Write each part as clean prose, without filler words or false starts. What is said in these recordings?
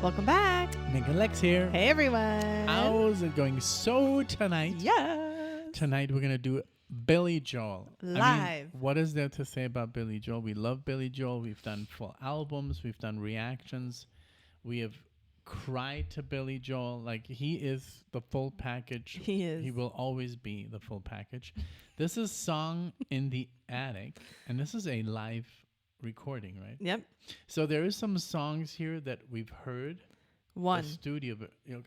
Welcome back. NicknLex here. Hey, everyone. How's it going? So tonight, Yes. tonight we're going to do Billy Joel. Live. I mean, what is there to say about Billy Joel? We love Billy Joel. We've done full albums. We've done reactions. We have cried to Billy Joel. Like, he is the full package. He is. He will always be the full package. This is Song in the Attic, and this is a live recording, right? Yep. So there is some songs here that we've heard. One. The studio,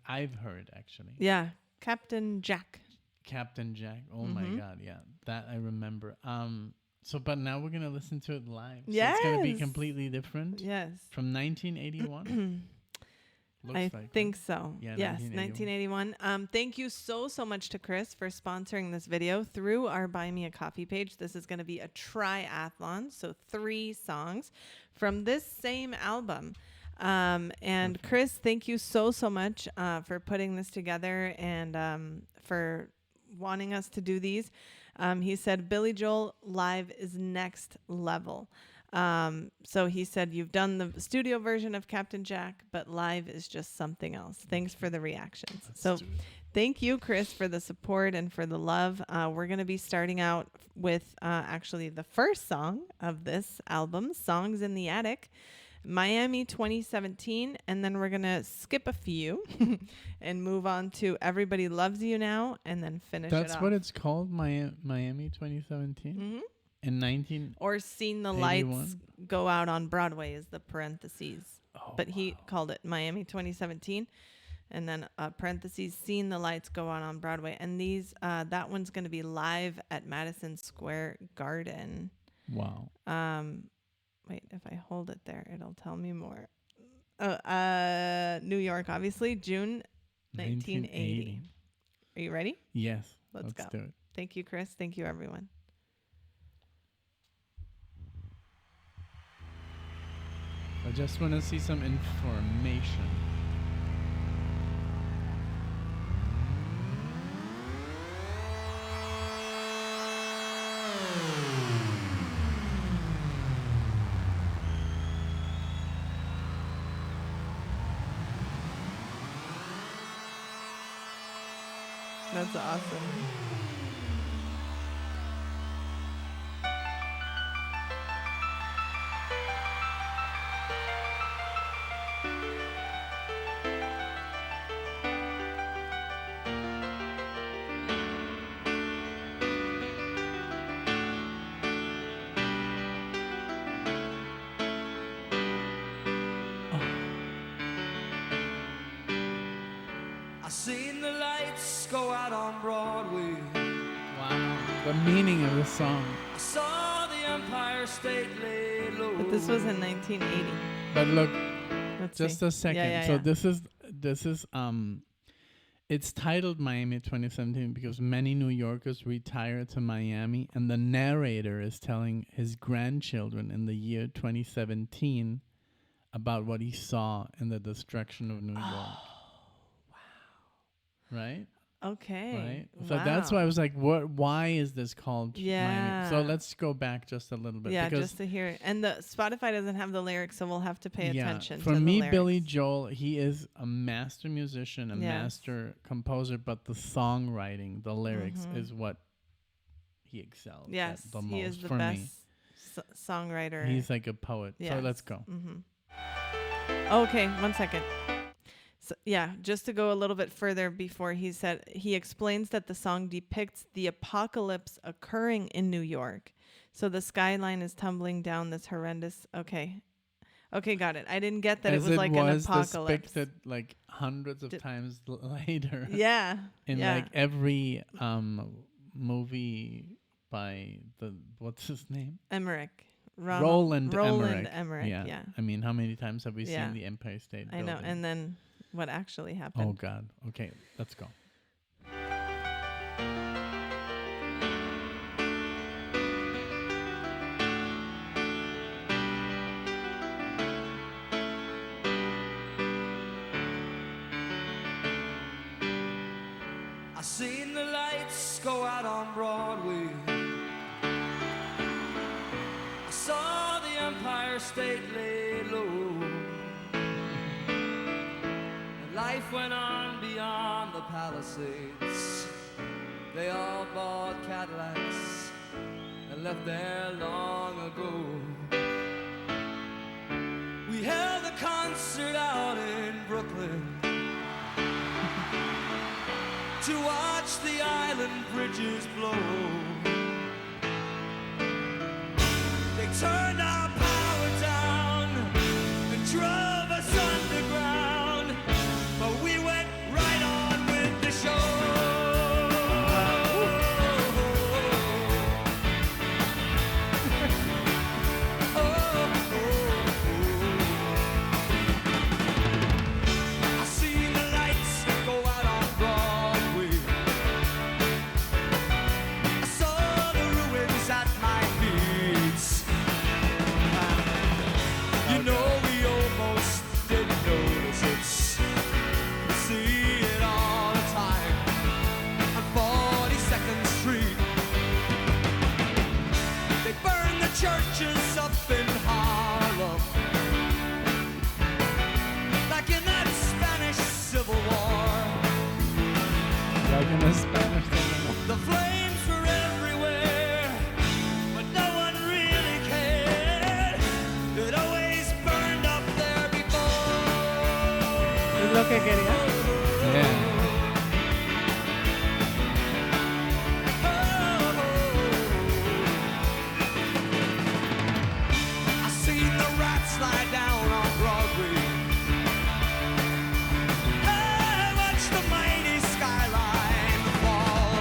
I've heard actually. Yeah. Captain Jack. Captain Jack. Oh my God, yeah, that I remember. But now we're gonna listen to it live. So Yes. it's gonna be completely different. Yes. From 1981. I think so. Yeah, Yes, 1981. Thank you so much to Chris for sponsoring this video through our Buy Me a Coffee page. This is going to be a triathlon, so 3 songs from this same album. And Chris, thank you so much for putting this together and for wanting us to do these. He said Billy Joel live is next level. So he said, you've done the studio version of Captain Jack, but live is just something else. Thanks for the reactions. Thank you, Chris, for the support and for the love. We're going to be starting out with actually the first song of this album, Songs in the Attic, Miami 2017. And then we're going to skip a few and move on to Everybody Loves You Now and then finish it off. That's what it's called, Miami 2017? Mm-hmm. In 19... Or Seen the Lights Go Out on Broadway is the parentheses. But he called it Miami 2017. And then parentheses, Seen the Lights Go Out on Broadway. And these, that one's going to be live at Madison Square Garden. Wow. Wait, if I hold it there, it'll tell me more. New York, obviously, June 1980. Are you ready? Yes. Let's go. Do it. Thank you, Chris. Thank you, everyone. I just want to see some information. That's awesome. Seen the lights go out on Broadway. Wow. The meaning of the song. I saw the Empire State lay low. But this was in 1980. But look, Let's just see. a second. Yeah. So this is it's titled Miami 2017 because many New Yorkers retire to Miami, and the narrator is telling his grandchildren in the year 2017 about what he saw in the destruction of New York. Right? Okay. Right? So that's why I was like, why is this called Miami? So Yeah. let's go back just a little bit. Yeah, because just to hear it. And the Spotify doesn't have the lyrics, so we'll have to pay attention For to me, the Billy lyrics. Joel, he is a master musician, a master composer, but the songwriting, the lyrics is what he excels Yes, at the most he is the for best me. songwriter. He's like a poet. So Yes. let's go. Okay, 1 second. So, just to go a little bit further before he explains that the song depicts the apocalypse occurring in New York. So the skyline is tumbling down this horrendous. Okay, got it. I didn't get that As it was like an apocalypse. depicted like hundreds of times later. Yeah. In like every movie by what's his name? Emmerich. Roland Emmerich. Yeah. Yeah. I mean, how many times have we seen the Empire State Building? I know. And then what actually happened? Oh God. Okay, let's go. I seen the lights go out on Broadway. I saw the Empire State lay low. life went on beyond the Palisades. They all bought Cadillacs and left there long ago. We held a concert out in Brooklyn to watch the island bridges blow. They turned our power down and drove us underground, but we went right on with the show. I seen the lights go out on Broadway. I saw the ruins at my feet. You know we almost didn't notice it. We see it all the time on 42nd Street. They burn the churches up in Harlem, like in that Spanish Civil War. Like in the Spanish Civil War. The flames were everywhere, but no one really cared. It always burned up there before. Es lo que quería. Yeah. I seen the rats lie down on Broadway. I watched the mighty skyline fall.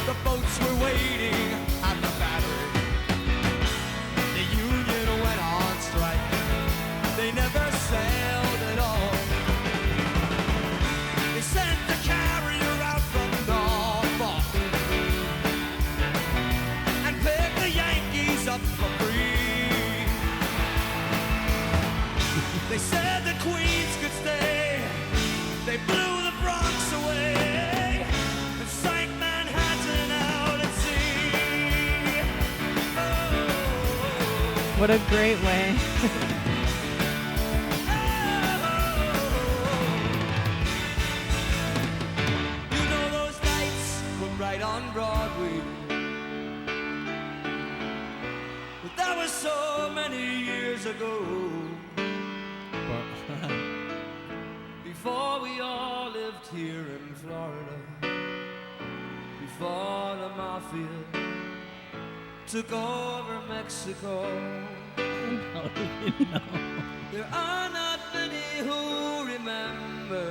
The boats were waiting at the battery. The union went on strike. They never sailed at all. They sent the carrier out from Norfolk and picked the Yankees up for free. They said the Queens could stay. They blew the Bronx away and sank Manhattan out at sea. Oh, What a great way. you know those nights were right on Broadway, but that was so many years ago. But Before we all lived here in Florida, before the mafia took over Mexico, how do you know? there are not many who remember.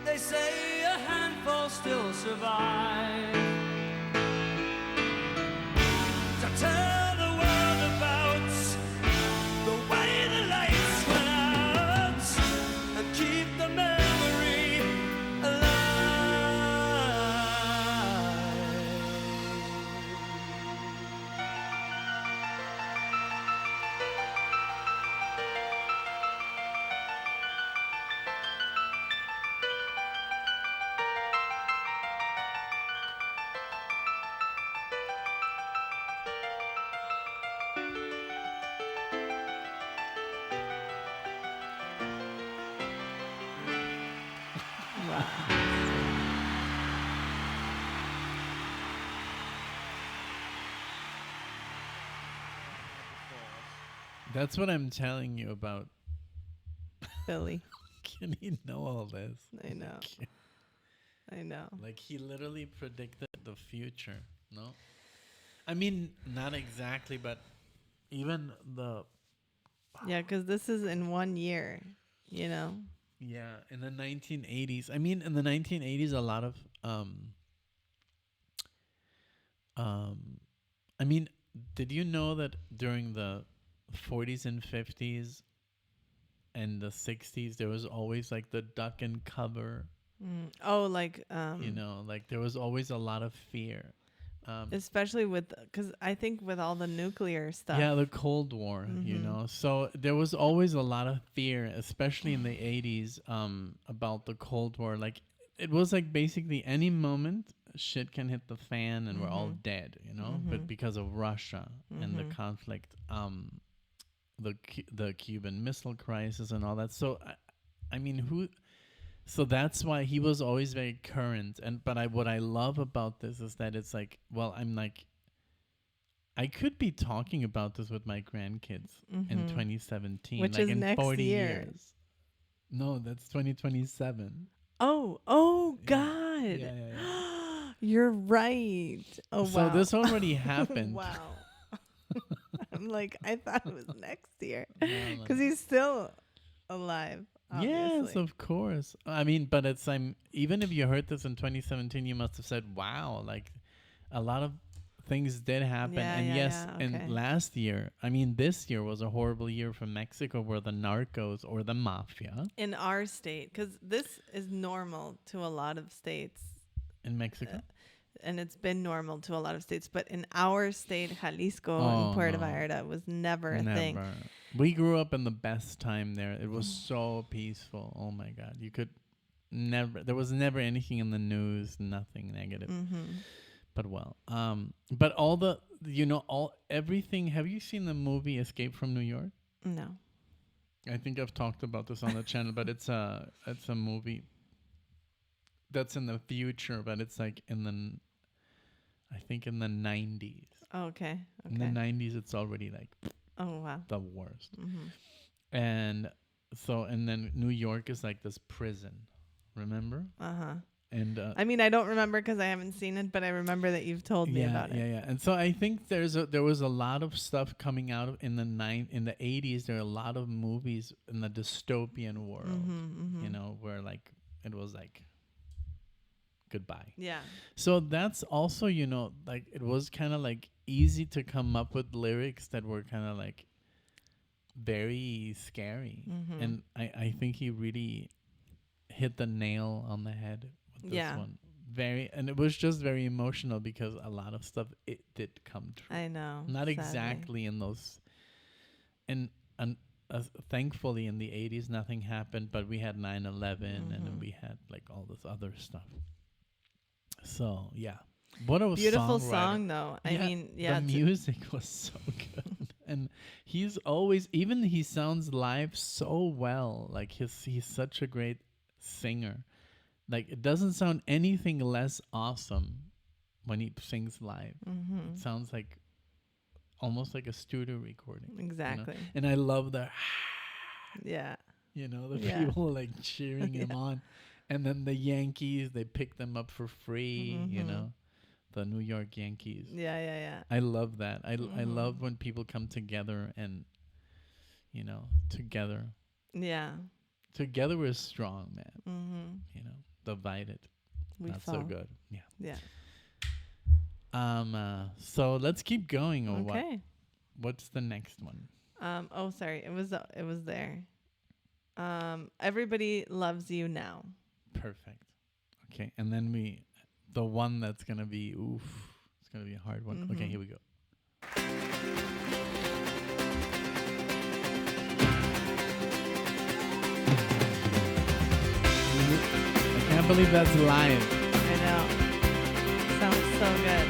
They say a handful still survive to tell the world about the way the lights went out and keep the memory That's what I'm telling you about. Philly. Can he know all this? I know. I know. Like he literally predicted the future. No, I mean not exactly, but even the Yeah, because this is in 1 year, you know? yeah in the 1980s. I mean in the 1980s, a lot of I mean, did you know that during the 40s and 50s and the 60s there was always like the duck and cover? Oh, like, You know, like there was always a lot of fear. especially with, because I think with all the nuclear stuff. Yeah, the Cold War, you know. So there was always a lot of fear, especially in the 80s, about the Cold War. Like it was like basically any moment shit can hit the fan and we're all dead, you know. But because of Russia and the conflict, the Cuban Missile Crisis and all that. So I mean, who? So that's why he was always very current. But what I love about this is that it's like, well, I'm like, I could be talking about this with my grandkids in 2017, which like is in next 40 year. years. No, that's 2027. Oh, Yeah. God. Yeah. You're right. Oh, So wow. this already happened. Wow. I'm like, I thought it was next year No. because he's still alive. Yes, Obviously. of course. I mean, but it's even if you heard this in 2017, you must have said, "Wow!" Like a lot of things did happen. Yeah, And yeah, yes, yeah, okay. and last year, I mean, this year was a horrible year for Mexico, where the narcos or the mafia In our state, because this is normal to a lot of states. in Mexico. And it's been normal to a lot of states, but in our state, Jalisco Oh, and Puerto no. Vallarta was never a thing. We grew up in the best time there. It was so peaceful. Oh my God, you could never. There was never anything in the news. Nothing negative. But but all everything. Have you seen the movie Escape from New York? No. I think I've talked about this on the channel, but it's a movie that's in the future, but it's like I think in the 90s. Oh, okay. In the 90s, it's already like Oh, wow. the worst. And then New York is like this prison, remember? And I mean, I don't remember because I haven't seen it, but I remember that you've told me about it. Yeah. And so I think there was a lot of stuff coming out in the 80s. There are a lot of movies in the dystopian world, you know, where like it was like goodbye. Yeah. So that's also, you know, like it was kind of like easy to come up with lyrics that were kind of like very scary. And I think he really hit the nail on the head with this one. And it was just very emotional because a lot of stuff it did come true. I know. Not sadly. exactly in those. And thankfully in the 80s nothing happened, but we had 9/11 and then we had like all this other stuff. So yeah, what a beautiful songwriter. song though. I mean, yeah, the music was so good, and he's always he sounds live so well. Like he's such a great singer. Like it doesn't sound anything less awesome when he sings live. It sounds like almost like a studio recording. Exactly. You know? And I love the yeah. you know, the people like cheering him on. And then the Yankees, they pick them up for free, you know, the New York Yankees. Yeah. I love that. I love when people come together and, you know, together. Yeah. Together we're strong, man. You know, divided. Not so good. Yeah. So let's keep going. Or Okay. What's the next one? Oh, sorry. It was there. Everybody Loves You Now. Perfect. Okay, and then the one that's gonna be it's gonna be a hard one. Okay, here we go. I can't believe that's live. I know. Sounds so good.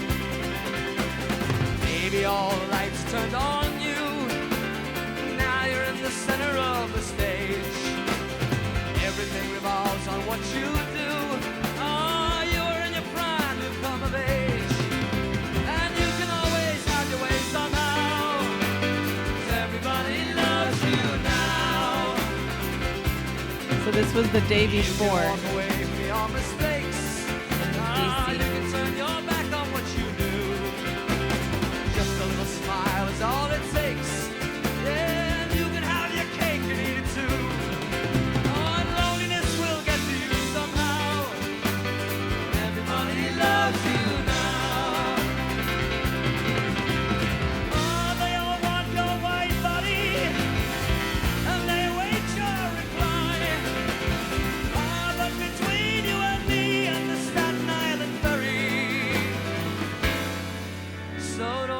Maybe all the lights turned on you. Now you're in the center of the stage. Everything revolves on what you do. Oh, you're in your prime, you've come of age. And you can always have your way somehow. 'Cause everybody loves you now. So this was the day You before. can walk away from your mistakes. DC. You can turn your back on what you do. Just a little smile is all it takes. Yeah, and you can have your cake and eat it too. Oh, and loneliness will get to you somehow. Everybody loves you now. Oh, they all want your white body, and they wait your reply. Ah, but between you and me and the Staten Island ferry, so do I.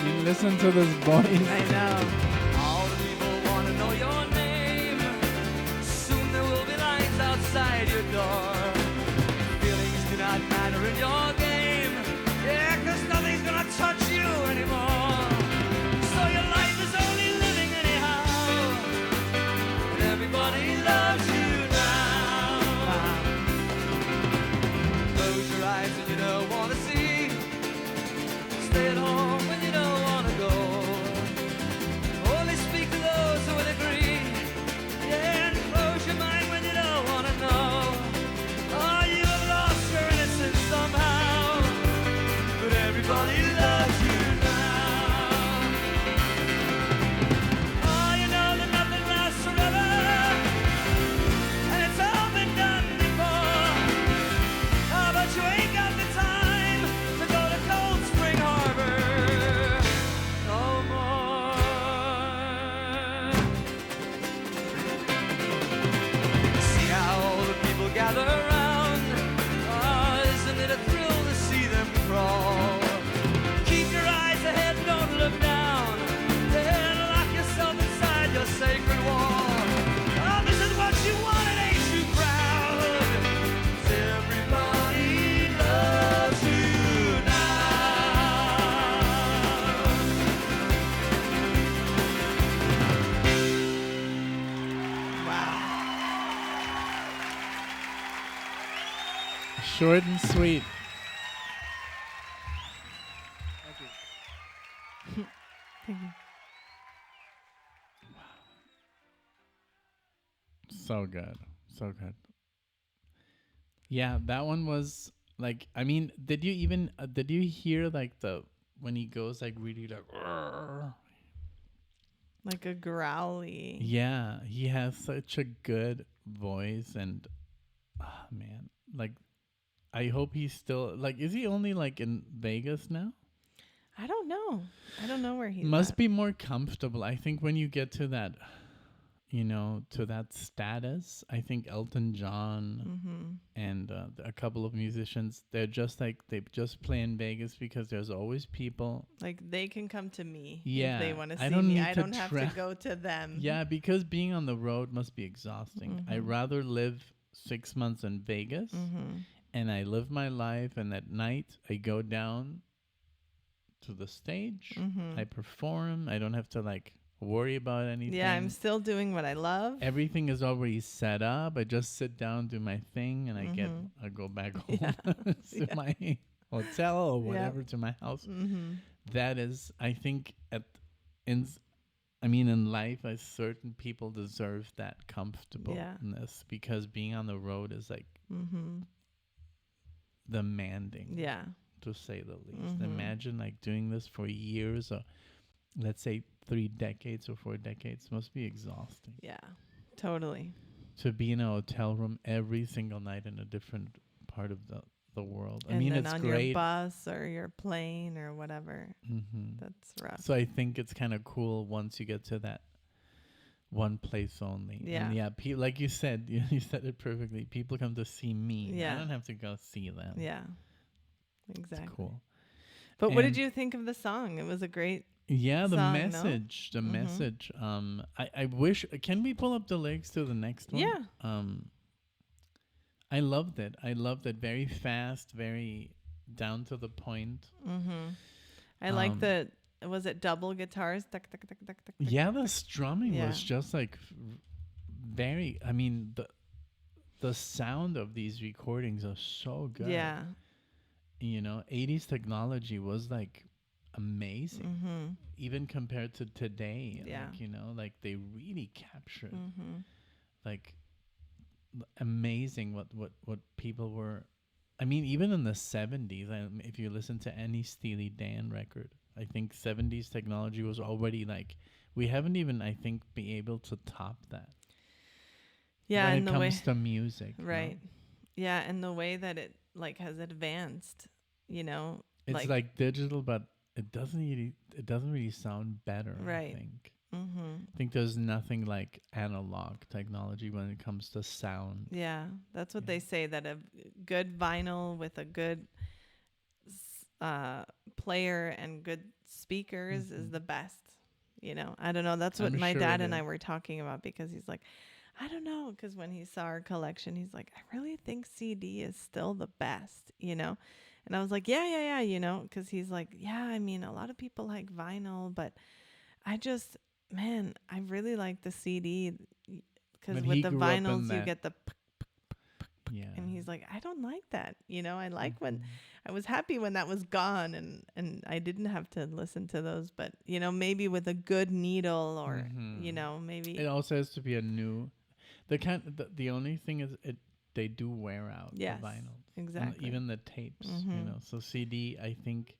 You listen to this voice. I know. All the people want to know your name. Soon there will be lines outside your door. Feelings do not matter in your game. Yeah, 'cause nothing's gonna touch you anymore. Short and sweet. Thank you. Thank you. So good. So good. Yeah, that one was like, I mean, did you hear like when he goes like really like, "Arr." Like a growly. Yeah, he has such a good voice and man, like I hope he's still like, is he only like in Vegas now? I don't know. I don't know where he's Must at. be more comfortable. I think when you get to that, to that status, I think Elton John and a couple of musicians, they're just like, they just play in Vegas because there's always people. Like they can come to me Yeah, if they want to I see don't me. need I to don't have to go to them. Yeah, because being on the road must be exhausting. I'd rather live 6 months in Vegas and I live my life, and at night I go down to the stage, I perform, I don't have to like worry about anything. Yeah, I'm still doing what I love. Everything is already set up. I just sit down, do my thing, and I go back home to my hotel or whatever, to my house. That is, I think, in life, certain people deserve that comfortableness because being on the road is like demanding. Yeah. To say the least. Imagine like doing this for years, or let's say 3 decades or 4 decades. Must be exhausting. Yeah, totally. To be in a hotel room every single night in a different part of the world. And I mean, then it's on great. your bus or your plane or whatever. That's rough. So I think it's kind of cool once you get to that one place only. Yeah. And yeah, like you said, you said it perfectly. People come to see me. Yeah. I don't have to go see them. Yeah, exactly. It's cool. But what did you think of the song? It was a great the song, message. no? The message. I wish. Can we pull up the lyrics to the next one? Yeah. I loved it. Very fast, very down to the point. I like the, was it double guitars? Tuck, tuck, tuck, tuck, tuck, Yeah, the strumming was Yeah. just like very. I mean, the sound of these recordings are so good. Yeah. 80s technology was like amazing, even compared to today. Yeah. Like, like they really captured like amazing what people were. I mean, even in the 70s, if you listen to any Steely Dan record, I think 70s technology was already like, we haven't even, I think, be able to top that. Yeah, when and it the way, comes to music, right? Yeah, and the way that it like has advanced, it's like digital, but it doesn't really sound better. Right. I think. I think there's nothing like analog technology when it comes to sound. Yeah, that's what they say, that a good vinyl with a good player and good speakers is the best. I don't know. That's what I'm my sure dad it and I is. were talking about, because he's like, I don't know, because when he saw our collection, he's like, I really think CD is still the best, And I was like, yeah, because he's like, yeah, I mean, a lot of people like vinyl, but I really like the CD, because But with he the grew up in vinyls you that- get the, Yeah. and he's like, I don't like that. I like when, I was happy when that was gone and I didn't have to listen to those, but maybe with a good needle or, maybe. It also has to be a new. The only thing is they do wear out. Yes, the vinyls. exactly. And even the tapes. So CD, I think.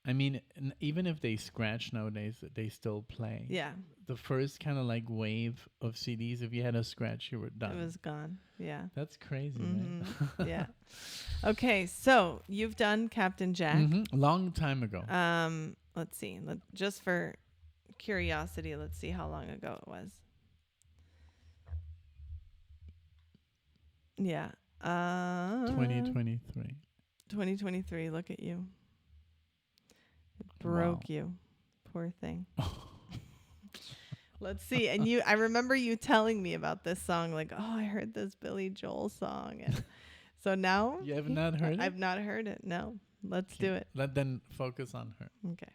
I mean, even if they scratch nowadays, they still play. Yeah, The first kind of like wave of CDs, if you had a scratch, you were done. it was gone. Yeah. That's crazy, right? Yeah. Okay, so you've done Captain Jack. Long time ago. Let's see. Just for curiosity, let's see how long ago it was. Yeah. 2023. 2023. Look at you. It broke you. Poor thing. Let's see. And I remember you telling me about this song, like, oh, I heard this Billy Joel song. And so now You have not heard it? I've not heard it. No. Let's do it. Let them focus on her. Okay.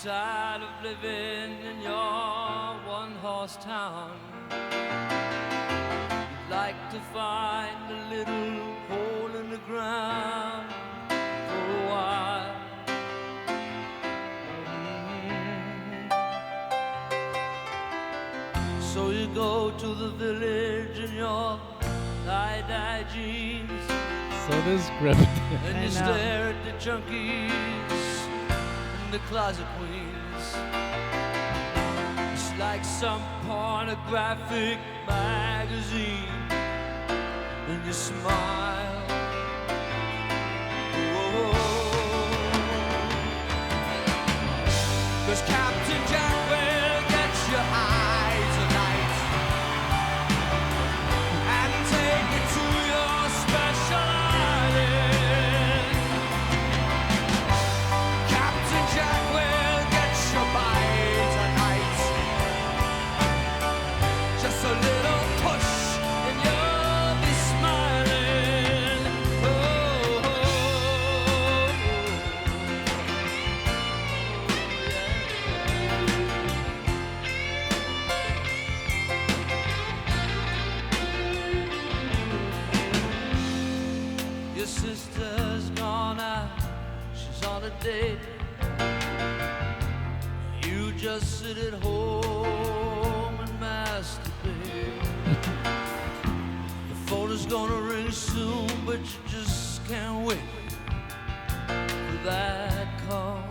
tired of living in your one-horse town. You'd like to find a little hole in the ground for a while. So you go to the village in your tie-dye jeans, So this script. and I you know. stare at the junkies and the closet queens. It's like some pornographic magazine, and you smile. Cause Captain Jack will get you high tonight and take you to your special island. Captain Jack will get you by tonight. Just a little push and you'll be smiling. Oh, oh, oh, yeah. Your sister's gone out, she's on a date. You just sit at home and masturbate. The phone is gonna ring soon, but you just can't wait for that call.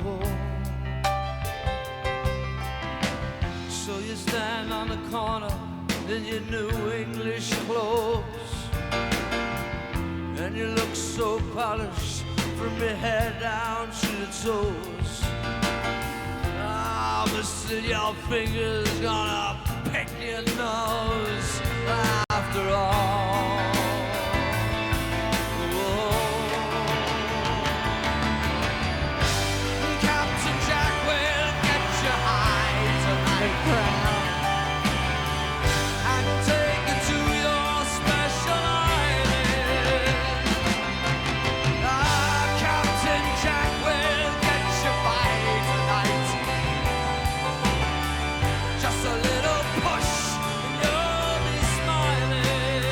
Oh. So you stand on the corner in your new English clothes, and you look so polished from your head down to your toes. Ah, but still your fingers gonna pick your nose after all. Oh. Captain Jack will get you high tonight and take you to your special island. Ah, Captain Jack will get you by tonight. Just a little push and you'll be smiling.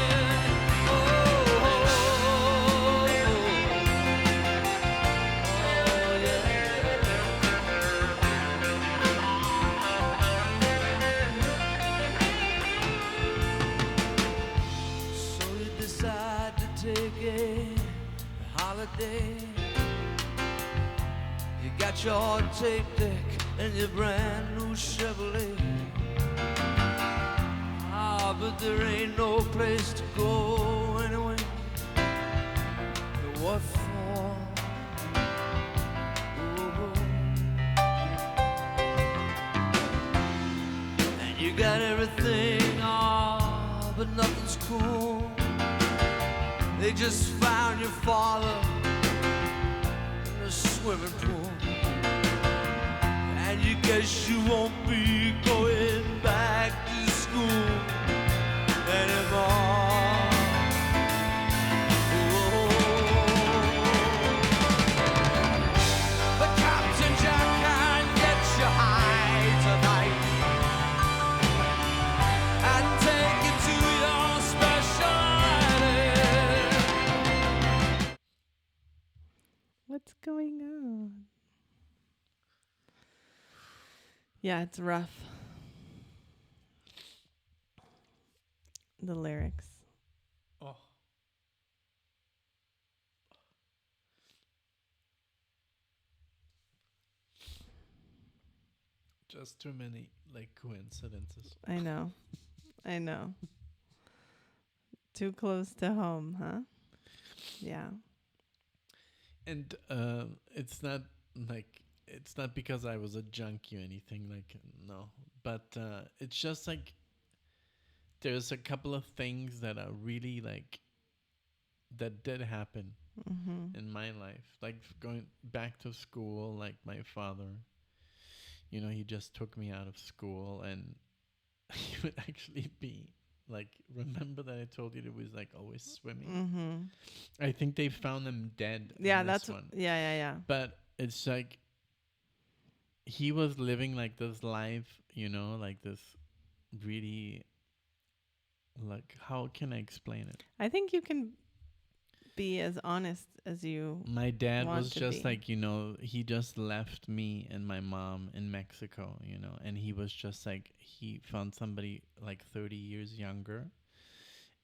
Oh, oh, yeah. So you decide to take a holiday. You got your tape deck and your brand new Chevrolet. Ah, but there ain't no place to go anyway. What for? Oh. And you got everything, ah, but nothing's cool. They just found your father in a swimming pool, and you guess you won't be going back to school anymore. Oh. But Captain Jack can get you high tonight and take you to your special island. What's going on? Yeah, it's rough. The lyrics. Oh. Just too many like coincidences. I know. I know. Too close to home, huh? Yeah. And it's not because I was a junkie or anything, like, no, but it's just like there's a couple of things that are really like that did happen Mm-hmm. in my life, like going back to school. Like my father, he just took me out of school, and he would actually be like, remember that I told you that was like always swimming? Mm-hmm. I think they found him dead. Yeah, in this that's one. yeah. But it's like he was living like this life, like this really, like, how can I explain it? I think you can be as honest as you My dad want was to just be. like, he just left me and my mom in Mexico, and he was just like, he found somebody like 30 years younger,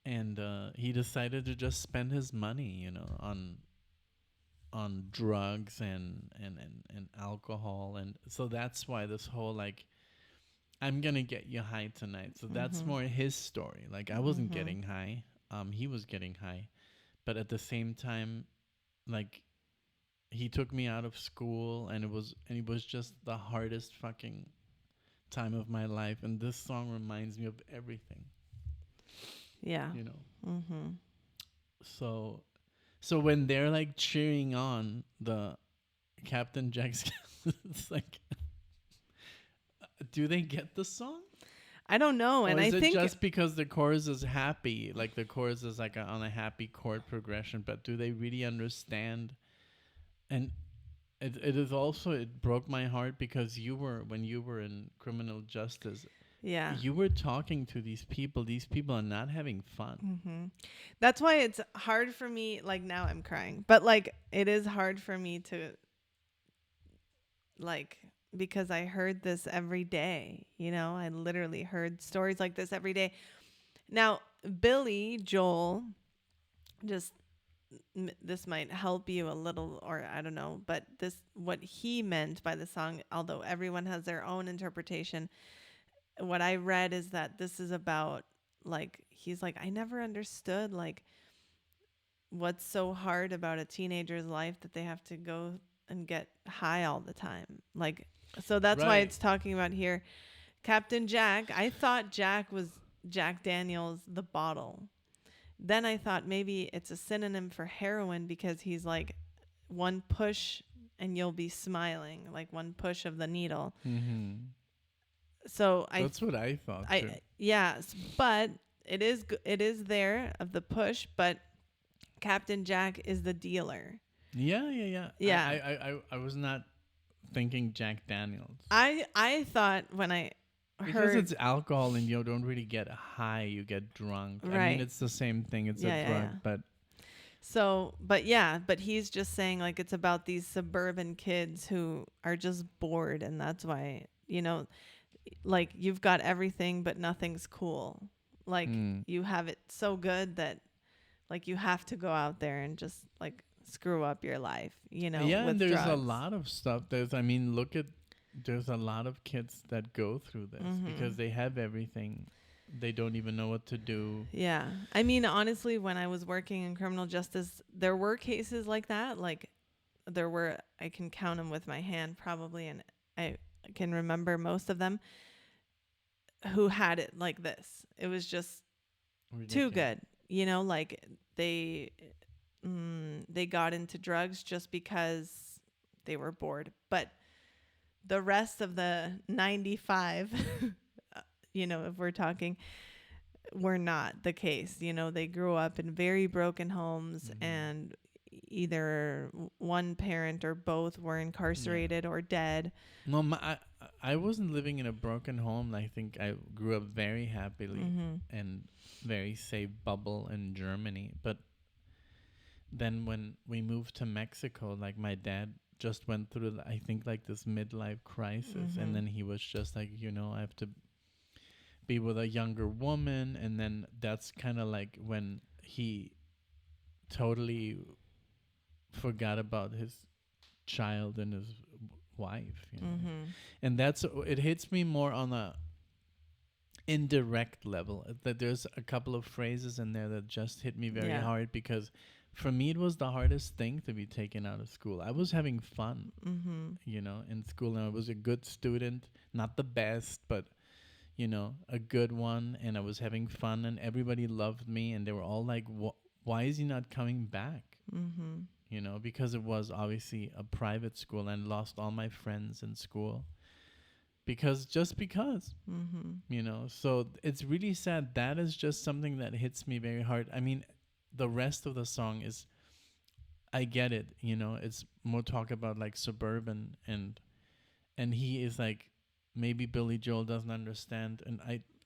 and he decided to just spend his money, on drugs and alcohol. And so that's why this whole, like, I'm gonna get you high tonight. So that's Mm-hmm. more his story. Like, I wasn't Mm-hmm. getting high. He was getting high. But at the same time, like, he took me out of school, and it was just the hardest fucking time of my life. And this song reminds me of everything, Yeah. you know. Mm-hmm. So when they're like cheering on the Captain Jack's, it's like, do they get the song? I don't know, Or and I is it think just because the chorus is happy? Like, the chorus is like on a happy chord progression, but do they really understand? And it is also, it broke my heart because when you were in criminal justice, yeah. you were talking to these people. These people are not having fun. Mm-hmm. That's why it's hard for me. Like, now I'm crying, but like it is hard for me to, like, because I heard this every day. I literally heard stories like this every day. Now, Billy Joel, just this might help you a little, or I don't know, but this, what he meant by the song, although everyone has their own interpretation, what I read is that this is about, like, he's like, I never understood, like, what's so hard about a teenager's life that they have to go and get high all the time. Like, so that's why Right. it's talking about here. Captain Jack, I thought Jack was Jack Daniels, the bottle. Then I thought maybe it's a synonym for heroin because he's like, one push and you'll be smiling, like one push of the needle. Mm-hmm. So That's what I thought too. yes, but it is there of the push, but Captain Jack is the dealer. Yeah, yeah, yeah. Yeah. I was not thinking Jack Daniels. I thought when I Because heard, it's alcohol and you don't really get high, you get drunk. I mean, Right. it's the same thing. It's Yeah, a yeah, drug, yeah. but so, but he's just saying, like, it's about these suburban kids who are just bored, and that's why, like, you've got everything but nothing's cool. Like, you have it so good that, like, you have to go out there and just, like, screw up your life, yeah, with and there's drugs. a lot of stuff. There's a lot of kids that go through this because they have everything. They don't even know what to do. Yeah. I mean, honestly, when I was working in criminal justice, there were cases like that. Like, I can count them with my hand probably, and I can remember most of them who had it like this. It was just too Ridiculous. good. Like, they got into drugs just because they were bored. But the rest of the 95, if we're talking, were not the case. They grew up in very broken homes, and either one parent or both were incarcerated or dead. No, I wasn't living in a broken home. I think I grew up very happily and very safe bubble in Germany. But then when we moved to Mexico, like, my dad just went through, I think, like, this midlife crisis. And then he was just like, I have to be with a younger woman. And then that's kind of like when he totally forgot about his child and his wife, and it hits me more on a indirect level, that there's a couple of phrases in there that just hit me very hard, because for me it was the hardest thing to be taken out of school. I was having fun, in school, and I was a good student, not the best, but a good one, and I was having fun, and everybody loved me, and they were all like, why is he not coming back? Because it was obviously a private school, and lost all my friends in school because so it's really sad. That is just something that hits me very hard. I mean, the rest of the song is I get it. You know, it's more talk about like suburban, and he is like, maybe Billy Joel doesn't understand, and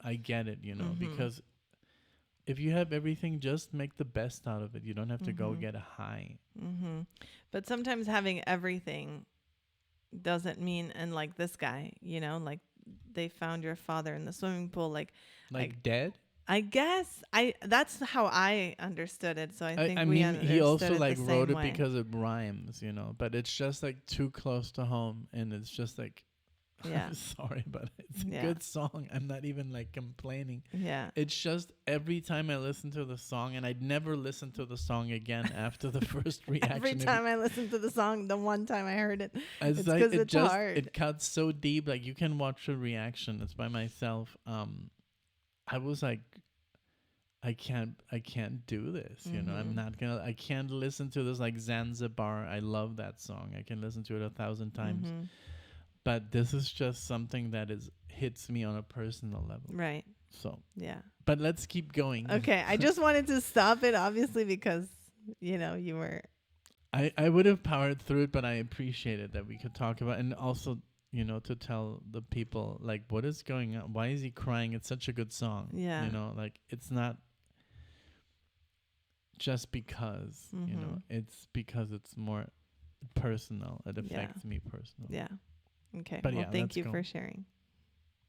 I get it. You know, because if you have everything, just make the best out of it. You don't have to go get a high. But sometimes having everything doesn't mean, and like this guy, you know, like they found your father in the swimming pool, like Dead. I guess that's how I understood it. So I think I we mean, understood he also it the like same wrote it way. because it rhymes, you know, but it's just like too close to home, and it's just like, Yeah. I'm sorry, but it's a Yeah. good song. I'm not even like complaining. Yeah. It's just every time I listen to the song, and I'd never listen to the song again after the first reaction. Every time I listen to the song, the one time I heard it, it's because like it's hard. it cuts so deep. Like you can watch the reaction. It's by myself. I was like, I can't do this. You know, I can't listen to this like Zanzibar. I love that song. I can listen to it 1,000 times. But this is just something that hits me on a personal level. Right. So, Yeah. but let's keep going. Okay. I just wanted to stop it, obviously, because, you know, you were. I would have powered through it, but I appreciated that we could talk about, and also, you know, to tell the people, like, what is going on? Why is he crying? It's such a good song. Yeah. You know, like, it's not just because, you know, it's because it's more personal. It affects me personally. Yeah. Okay. But well, yeah, thank let's you go. for sharing.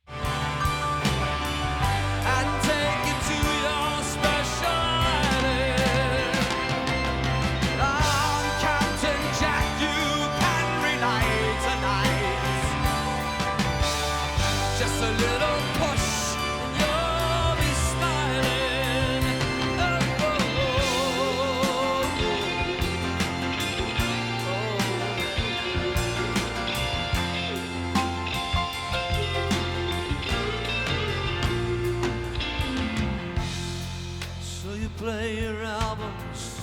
And take you to your special island. On Captain Jack, you can relate tonight. Just a little push, and you'll be smiling. So you play your albums,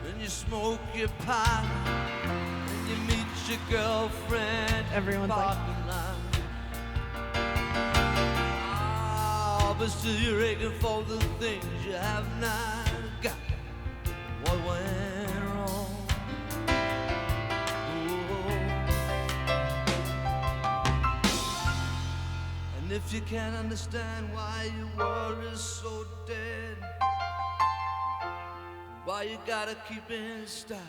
and you smoke your pipe, and you meet your girlfriend. Everyone's like- parking lot. Ah, but still you're aching for the things you have not got. What went wrong? Oh. And if you can't understand why your world is so dead, why you gotta keep in style,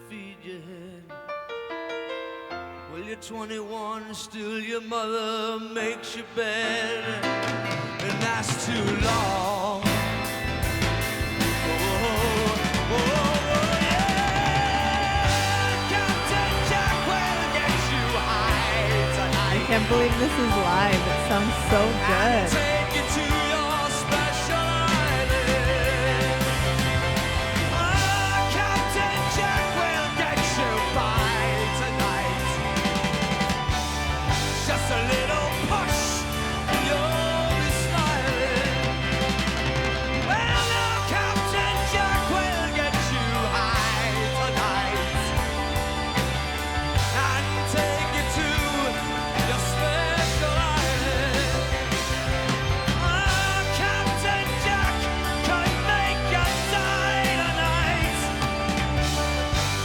feed your head. Well, you're 21, still your mother makes your bed, and that's too long. Yeah. Captain Jack will get you high tonight. I can't believe this is live. It sounds so good. Take you to your special island. Oh, Captain Jack will get you by tonight. Just a little push, and you'll be smiling. Well, now Captain Jack will get you high tonight and take you to your special island. Oh, Captain Jack can make you die tonight.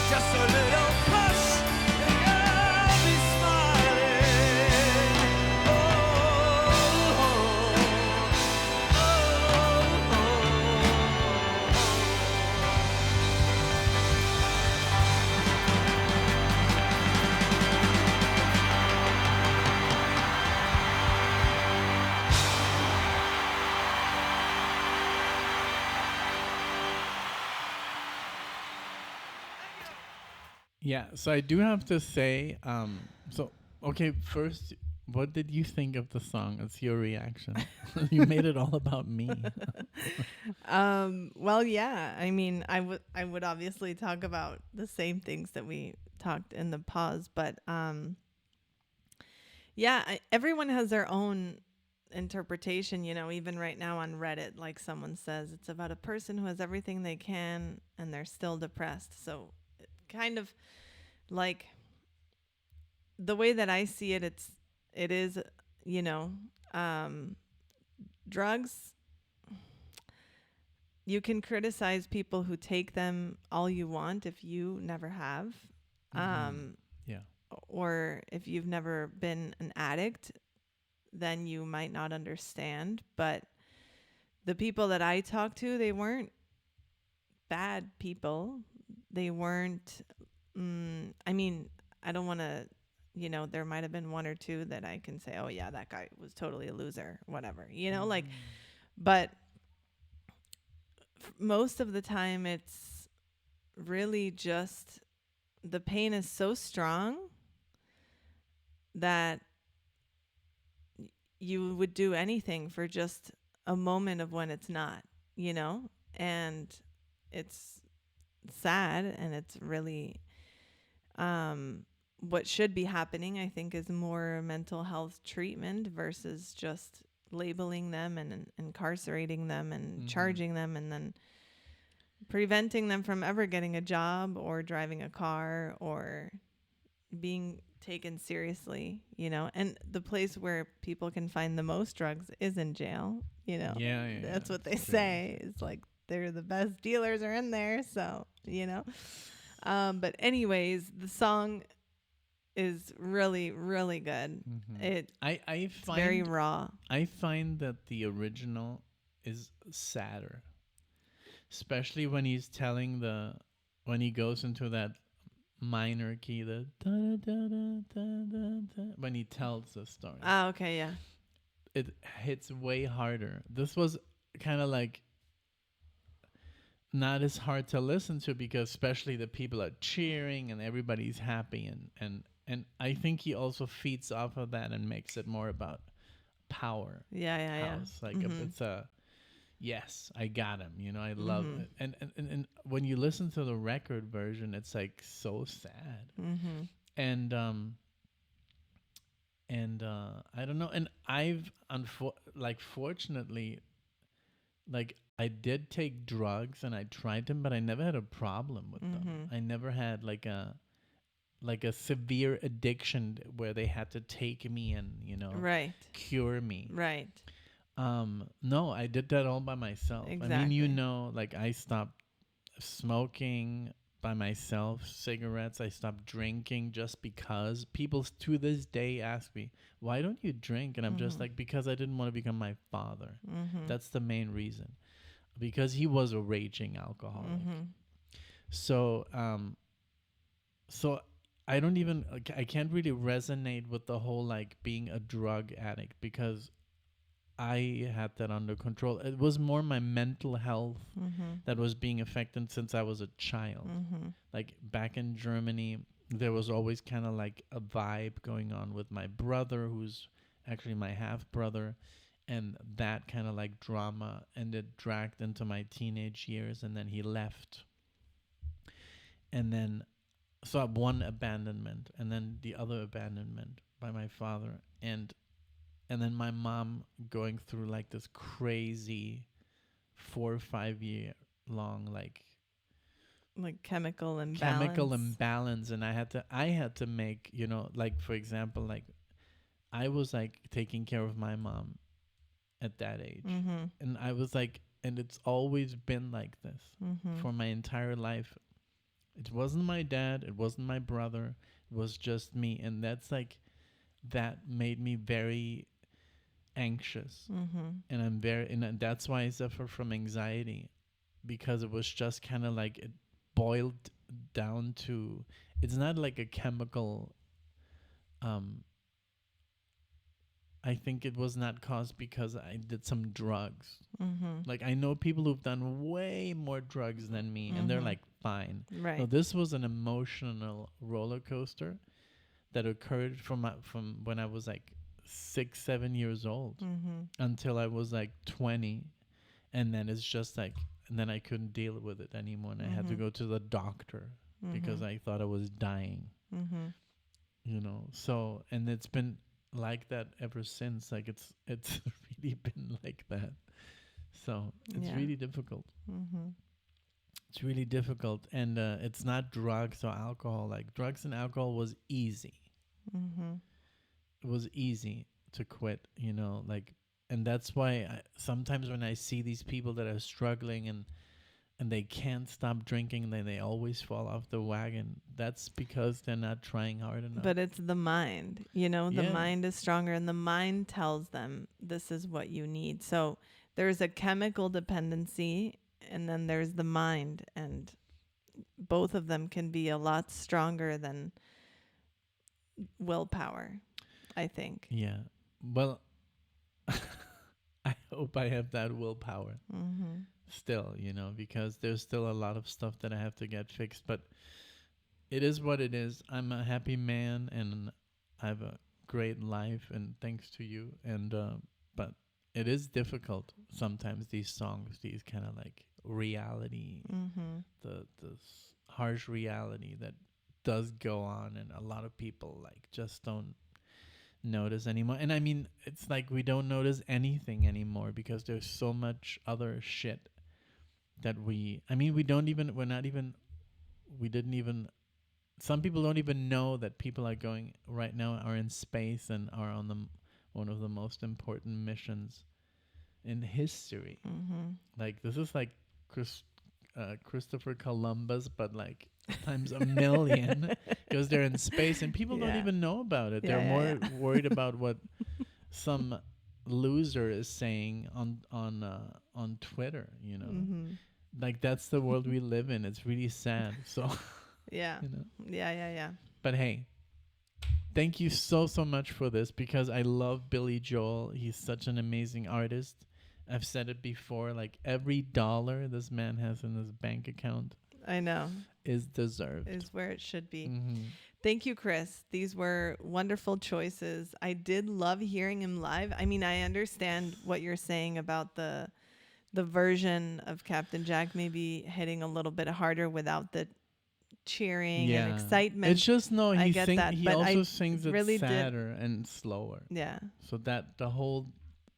Just a little push, and you'll be smiling. Oh, oh, Yeah, so I do have to say, so okay, first, what did you think of the song? It's your reaction. You made it all about me. Well, yeah. I mean, I would obviously talk about the same things that we talked in the pause, but yeah, everyone has their own interpretation, you know, even right now on Reddit, like someone says it's about a person who has everything they can and they're still depressed. So it kind of like the way that I see it, it is, you know, drugs you can criticize people who take them all you want if you never have. Yeah. Or if you've never been an addict, then you might not understand. But the people that I talked to, they weren't bad people. They weren't, I mean, I don't want to, there might have been one or two that I can say, oh yeah, that guy was totally a loser, whatever, like, but most of the time it's really just the pain is so strong that you would do anything for just a moment of when it's not, and it's sad, and it's really what should be happening, I think, is more mental health treatment versus just labeling them and incarcerating them and charging them and then preventing them from ever getting a job or driving a car or being taken seriously, and the place where people can find the most drugs is in jail, Yeah, that's what they true. say. It's like they're the best dealers are in there. So, but anyways, the song is really, really good. It's very raw. I find that the original is sadder, especially when he's when he goes into that minor key, the da, da, da, da, da, da, when he tells the story. Okay, yeah. It hits way harder. This was kind of like not as hard to listen to because especially the people are cheering and everybody's happy and I think he also feeds off of that and makes it more about power. Yeah. Like it's a yes, I got him. I love it. And when you listen to the record version, it's like so sad. And I don't know. And I've fortunately, like I did take drugs and I tried them, but I never had a problem with them. I never had like a severe addiction where they had to take me and right, cure me. Right. No, I did that all by myself. Exactly. I mean, like I stopped smoking by myself, cigarettes. I stopped drinking just because people to this day ask me, why don't you drink? And I'm just like, because I didn't want to become my father. That's the main reason. Because he was a raging alcoholic. So I don't even, I can't really resonate with the whole like being a drug addict because I had that under control. It was more my mental health that was being affected since I was a child. Like back in Germany, there was always kind of like a vibe going on with my brother, who's actually my half brother. And that kind of like drama, and it dragged into my teenage years, and then he left. And then, so one abandonment, and then the other abandonment by my father, and then my mom going through like this crazy 4 or 5 year long like chemical imbalance, and I had to make, like for example, like I was like taking care of my mom at that age, and I was like, and it's always been like this for my entire life. It wasn't my dad, it wasn't my brother, it was just me, and that's like that made me very anxious, and and that's why I suffer from anxiety, because it was just kind of like it boiled down to, it's not like a chemical, I think it was not caused because I did some drugs. Like I know people who've done way more drugs than me, and they're like fine. Right. No, this was an emotional roller coaster that occurred from when I was like 6, 7 years old until I was like 20, and then it's just like, and then I couldn't deal with it anymore, and I had to go to the doctor because I thought I was dying. So, and it's been like that ever since. Like it's really been like that. So it's really difficult. It's really difficult, and it's not drugs or alcohol. Like drugs and alcohol was easy. It was easy to quit, like and that's why sometimes when I see these people that are struggling and they can't stop drinking, then they always fall off the wagon. That's because they're not trying hard enough. But it's the mind, you know, the Yeah. mind is stronger, and the mind tells them this is what you need. So there's a chemical dependency, and then there's the mind, and both of them can be a lot stronger than willpower, I think. Yeah. Well, I hope I have that willpower Mm-hmm. still, you know, because there's still a lot of stuff that I have to get fixed. But it is what it is. I'm a happy man and I have a great life, and thanks to you. And but it is difficult sometimes. These songs, these kind of like reality, Mm-hmm. the harsh reality that does go on, and a lot of people like just don't notice anymore. And I mean, it's like we don't notice anything anymore because there's so much other shit that we don't even we didn't even some people don't even know that people are going right now are in space and are on one of the most important missions in history. Mm-hmm. Like this is like Christopher Columbus, but like times a million, because they're in space and people don't Yeah. even know about it. Yeah, They're yeah, more yeah. worried about what some loser is saying on Twitter. You know, Mm-hmm. like that's the world we live in. It's really sad. So Yeah. you know, Yeah. but hey. Thank you so much for this, because I love Billy Joel. He's such an amazing artist. I've said it before, like every dollar this man has in his bank account I know. is deserved. Is where it should be. Mm-hmm. Thank you, Chris. These were wonderful choices. I did love hearing him live. I mean, I understand what you're saying about the version of Captain Jack maybe hitting a little bit harder without the cheering and excitement. It's just I he get that, he but also I sings it really did- sadder and slower. Yeah. So that the whole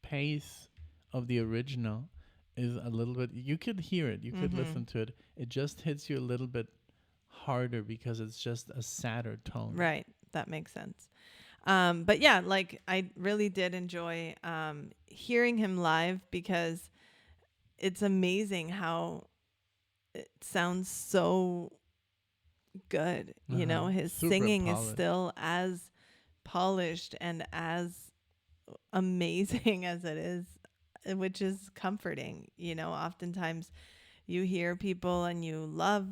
pace of the original is a little bit, you could hear it, you could Mhm. listen to it. It just hits you a little bit harder because it's just a sadder tone. Right. That makes sense. But yeah, like I really did enjoy hearing him live, because it's amazing how it sounds so good. You know, his Super singing is polished. still as polished and as amazing as it is, which is comforting. You know, oftentimes you hear people and you love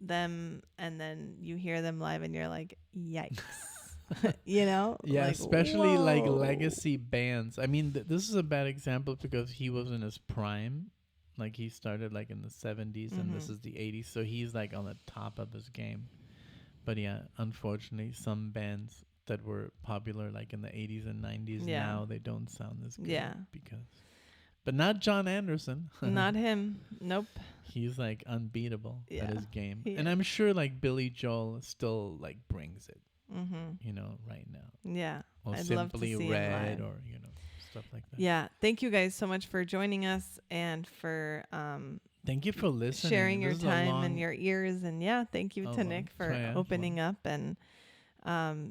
them, and then you hear them live and you're like, yikes. You know? Yeah, Like, especially like whoa. legacy bands. I mean, this is a bad example because he was in his prime. Like he started like in the 70s and this Mhm. is the 80s. So he's like on the top of his game. But yeah, unfortunately, some bands that were popular like in the 80s and 90s Yeah. now, they don't sound as good. Yeah. But not John Anderson. Not him. Nope. He's like unbeatable Yeah, at his game. he And I'm sure like Billy Joel still like brings it, Mm-hmm. you know, right now. Yeah. Or I'd love to Simply see him Red, live. or, you know, stuff like that. Yeah. Thank you guys so much for joining us and for Thank you for listening. sharing your This is a time long- and your ears. And yeah, thank you a to long Nick for triathlon. opening up. And,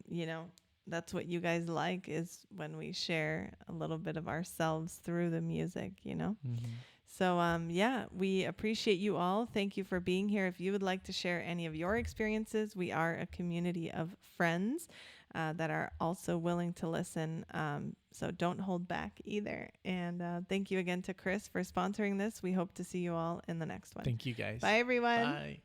you know, that's what you guys like, is when we share a little bit of ourselves through the music, you know? Mhm. So, yeah, we appreciate you all. Thank you for being here. If you would like to share any of your experiences, we are a community of friends that are also willing to listen. So don't hold back either. And thank you again to Chris for sponsoring this. We hope to see you all in the next one. Thank you guys. Bye, everyone. Bye.